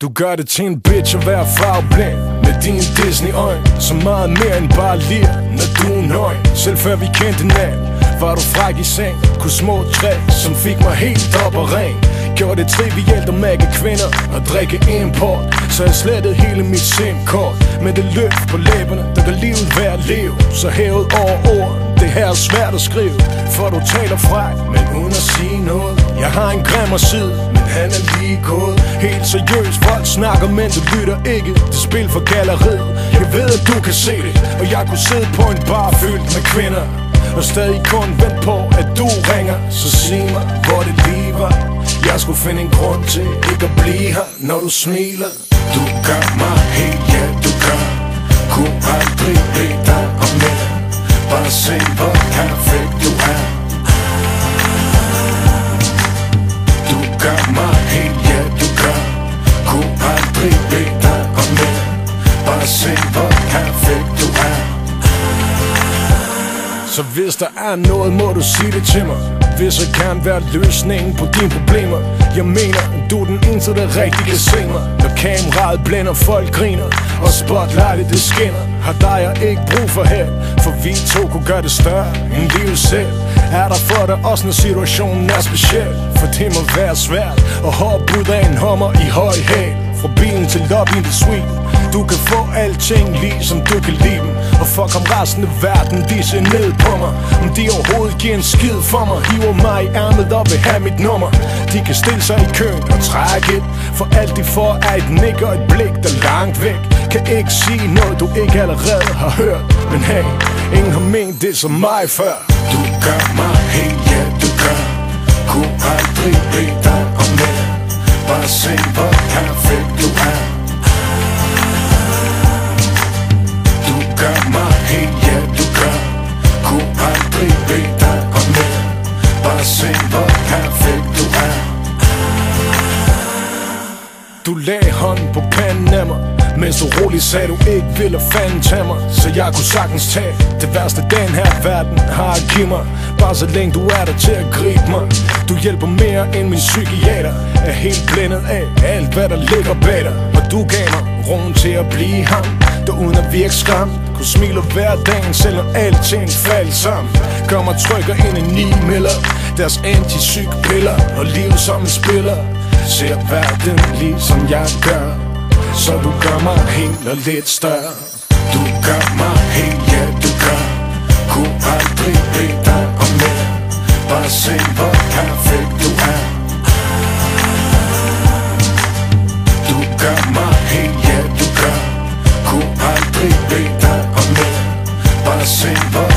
Du gør det til en bitch at være farveblind med dine Disney-øjne. Så meget mere end bare lir, når du er nøgen. Selv før vi kendte hinanden, var du fræk i seng. Kunne små tricks, som fik mig helt op og ren. Gjorde det trivielt at mærke kvinder og drikke import. Så jeg slettede hele mit SIM-kort. Med det løft på læberne, der gør livet værd at leve. Så hævet over ord, det her er svært at skrive. For du taler fræk, men uden at sige noget. Jeg har en grimmer side, men han er lige gået. Helt seriøst, folk snakker, men du lytter ikke. Det er spil for galleriet, jeg ved at du kan se det. Og jeg kunne sidde på en bar fyldt med kvinder og stadig kun vent på at du ringer. Så sig mig, hvor det lige var. Jeg skulle finde en grund til ikke at blive her, når du smiler. Du gør mig helt, ja du gør. Kunne aldrig bede dig om mere. Bare se hvor perfekt du er. Du gør mig helt, ja du gør. Kunne aldrig bede dig om mere. Bare se hvor perfekt du er. Så hvis der er noget, må du sige det til mig. Hvis jeg kan være løsningen på dine problemer. Jeg mener, du er den eneste, der rigtig kan se mig. Når kameraet blænder, folk griner og spotlightet det skinner. Har dig jeg ikke brug for held, for vi to kunne gøre det større end livet selv. Er der for dig også, når situationen er speciel? For det må være svært at hoppe ud af en hummer i høj hæl. Fra bilen til lobbyen til suite. Du kan få alting lige som du kan lide dem. Og fuck om resten af verden, de ser ned på mig. Om de overhovedet giver en skid for mig. Hiver mig i ærmet og vil have mit nummer. De kan stille sig i køen og trække et. For alt de får er et nik og et blik, der langt væk. Kan ikke sige noget, du ikke allerede har hørt. Men hey, ingen har ment det som mig før. Du gør mig helt, ja du gør. Kunne aldrig bede dig om mere. Bare se hvor perfekt du er. Du gør mig helt, ja du gør. Kunne aldrig bede dig om mere. Bare se hvor perfekt du er. Du lagde hånden på panden af mig, mens du roligt sagde du ikke ville fanden tage mig. Så jeg kunne sagtens tage det værste den her verden har at give mig. Bare så længe du er der til at gribe mig. Du hjælper mere end min psykiater. Er helt blændet af alt hvad der ligger bag dig. Og du gav mig roen til at blive ham, der uden at virke skræmt kunne smile hver dagen, selvom alting faldt sammen. Gør mig trykker ind i 9 miller. Deres anti-psyk-piller og livet som en spiller. Ser verden ligesom jeg gør. Så du gør mig helt og lidt større. Du gør mig helt, ja du gør. Kunne aldrig bede dig om mere. Bare se hvor perfekt du er. Du gør mig helt, ja du gør. Kunne aldrig bede dig om mere. Bare se hvor